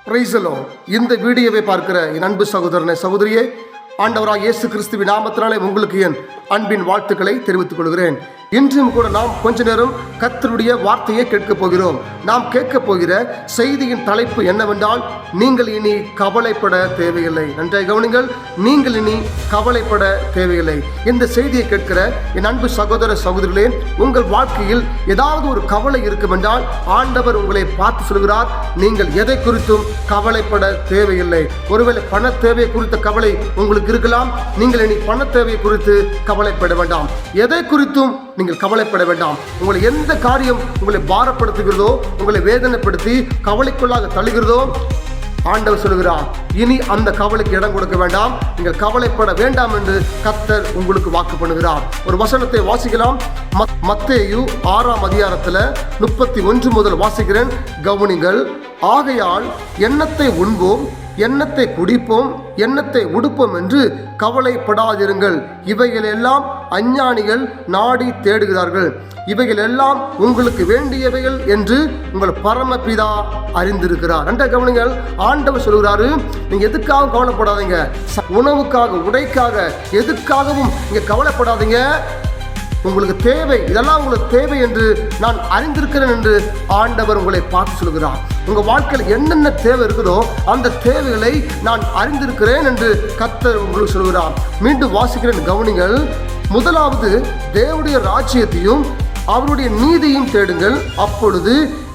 Praise the Lord. இந்த வீடியோவை பார்க்கிற என் அன்பு சகோதரனே, சகோதரியே, ஆண்டவராக இயேசு கிறிஸ்துவின் நாமத்தினாலே உங்களுக்கு என் அன்பின் வாழ்த்துக்களை தெரிவித்துக் கொள்கிறேன். இன்றும் கூட நாம் கொஞ்ச நேரம் கர்த்தருடைய வார்த்தையை கேட்க போகிறோம். நாம் கேட்க போகிற செய்தியின் தலைப்பு என்னவென்றால், நீங்கள் இனி கவலைப்பட தேவையில்லை. நன்றாய் கவனிங்கள், நீங்கள் இனி கவலைப்பட தேவையில்லை. இந்த செய்தியை கேட்கிற என் அன்பு சகோதர சகோதரிகளே, உங்கள் வாழ்க்கையில் ஏதாவது ஒரு கவலை இருக்கும் என்றால் ஆண்டவர் உங்களை பார்த்து சொல்கிறார், நீங்கள் எதை குறித்தும் கவலைப்பட தேவையில்லை. ஒருவேளை பண தேவை குறித்த கவலை உங்களுக்கு இருக்கலாம். நீங்கள் இனி பண தேவை குறித்து கவலைப்பட வேண்டாம். எதை குறித்தும் நீங்கள் கவலைப்பட வேண்டாம். உங்களை எந்த காரியம் உங்களை பாரப்படுத்துகிறதோ, உங்களை வேதனைப்படுத்தி கவலைக்குள்ளாக தள்ளுகிறதோ, ஆண்டவர் சொல்கிறார், இனி அந்த கவலைக்கு இடம் கொடுக்க வேண்டாம், நீங்கள் கவலைப்பட வேண்டாம் என்று கர்த்தர் உங்களுக்கு வாக்கு பண்ணுகிறார். ஒரு வசனத்தை வாசிக்கலாம். மத்தேயு 6ஆம் அதிகாரத்தில் 31 முதல் வாசிக்கிறேன், கவனிங்கள். ஆகையால் எண்ணத்தை உண்போம், எண்ணத்தை குடிப்போம், எண்ணத்தை உடுப்போம் என்று கவலைப்படாதிருங்கள். இவைகள் எல்லாம் அஞ்ஞானிகள் நாடி தேடுகிறார்கள். இவைகள் எல்லாம் உங்களுக்கு வேண்டியவைகள் என்று உங்கள் பரமபிதா அறிந்திருக்கிறார். என்ற கவனிங்கள், ஆண்டவர் சொல்கிறாரு, நீங்க எதுக்காகவும் கவலைப்படாதீங்க. உணவுக்காக, உடைக்காக, எதுக்காகவும் நீங்க கவலைப்படாதீங்க. உங்களுக்கு தேவை, இதெல்லாம் உங்களுக்கு தேவை என்று நான் அறிந்திருக்கிறேன் என்று ஆண்டவர் உங்களை பார்த்து சொல்கிறார். உங்கள் வாழ்க்கையில் என்னென்ன தேவை இருக்குதோ அந்த தேவைகளை நான் அறிந்திருக்கிறேன் என்று கர்த்தர் உங்களுக்கு சொல்கிறார். மீண்டும் வாசிக்கிறேன், கவனிங்கள். முதலாவது தேவனுடைய ராஜ்யத்தையும் அவருடைய நீதியும் தேடுங்கள், அப்பொழுது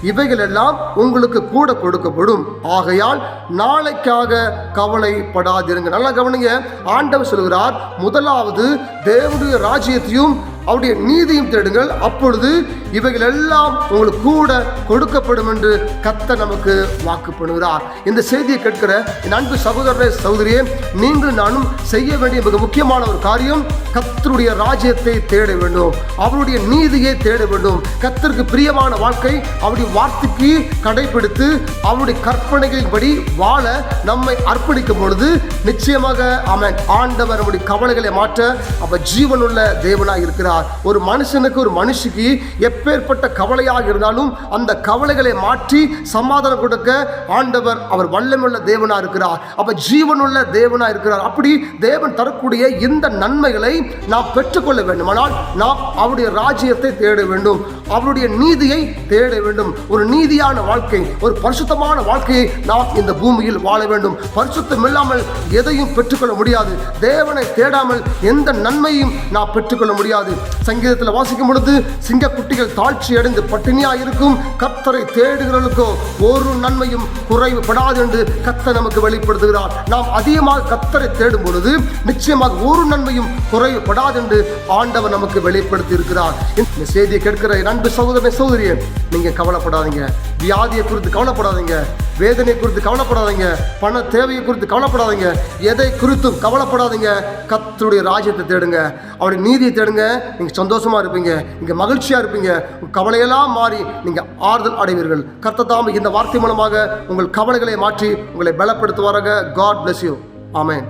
இவைகள் எல்லாம் உங்களுக்கு கூட கொடுக்கப்படும். ஆகையால் நாளைக்காக கவலைப்படாதிருங்க. நல்லா கவனிங்க, ஆண்டவர் சொல்கிறார், முதலாவது தேவனுடைய ராஜ்யத்தையும் அவருடைய நீதியும் தேடுங்கள், அப்பொழுது இவைகள் எல்லாம் உங்களுக்கு கூட கொடுக்கப்படும் என்று கர்த்தர் நமக்கு வாக்கு பண்ணுகிறார். இந்த செய்தியை கேட்கிற என் அன்பு சகோதரரே, சகோதரியே, நீங்கள் நானும் செய்ய வேண்டிய மிக முக்கியமான ஒரு காரியம், கர்த்தருடைய ராஜ்யத்தை தேட வேண்டும், அவருடைய நீதியை தேட வேண்டும். கர்த்தருக்கு பிரியமான வாழ்க்கை அவருடைய வார்த்தைக்கு கடைபிடித்து அவருடைய கற்பனைகளின்படி வாழ நம்மை அர்ப்பணிக்கும் பொழுது நிச்சயமாக ஆமென், ஆண்டவர் நம்முடைய கவலைகளை மாற்ற அவர் ஜீவனுள்ள தேவனாக இருக்கிறார். ஒரு மனுஷனுக்கு, ஒரு மனுஷிக்கு எப்பேற்பட்ட கவலையாக இருந்தாலும் அந்த கவலைகளை மாற்றி சமாதானம் கொடுக்க ஆண்டவர் அவர் வல்லமையுள்ள தேவனா இருக்கிறார். அப்ப ஜீவனுள்ள தேவனா இருக்கிறார். அப்படி தேவன் தரக்கூடிய இந்த நன்மைகளை நாம் பெற்றுக்கொள்ள வேண்டும். ஆனால் நாம் அவருடைய ராஜ்யத்தை தேட வேண்டும், அவருடைய நீதியை தேட வேண்டும். ஒரு நீதியான வாழ்க்கை, ஒரு பரிசுத்தமான வாழ்க்கையை நாம் இந்த பூமியில் வாழ வேண்டும். பரிசுத்தம் இல்லாமல் எதையும் பெற்றுக்கொள்ள முடியாது. தேவனை தேடாமல் எந்த நன்மையும் நாம் பெற்றுக்கொள்ள முடியாது. சங்கீதத்தில் வாசிக்கும் பொழுது, சிங்கக்குட்டிகள் தாழ்ச்சி அடைந்து பட்டினியாக இருக்கும், கர்த்தரை தேடுகிறவர்களுக்கோ ஒரு நன்மையும் குறைவுபடாது என்று கர்த்தர் நமக்கு வெளிப்படுத்துகிறார். நாம் அதிகமாக கர்த்தரை தேடும் பொழுது நிச்சயமாக ஒரு நன்மையும் குறைவுபடாது என்று ஆண்டவர் நமக்கு வெளிப்படுத்தி இருக்கிறார். இந்த செய்தியை கேட்கிற அன்பு சகோதரனே, சகோதரியே, நீங்க கவலைப்படாதீங்க. வியாதியை குறித்து கவலைப்படாதீங்க, வேதனை குறித்து கவலைப்படாதீங்க, பண தேவையை குறித்து கவலைப்படாதீங்க, எதை குறித்தும் கவலைப்படாதீங்க. கர்த்தருடைய ராஜ்யத்தை தேடுங்க, அவருடைய நீதியை தேடுங்க. நீங்க சந்தோஷமா இருப்பீங்க, நீங்க மகிழ்ச்சியா இருப்பீங்க. கவலையெல்லாம் மாறி நீங்க ஆறுதல் அடைவீர்கள். கர்த்தர் தாமே இந்த வார்த்தை மூலமாக உங்கள் கவலைகளை மாற்றி உங்களை பலப்படுத்துவாராக. God bless you. Amen.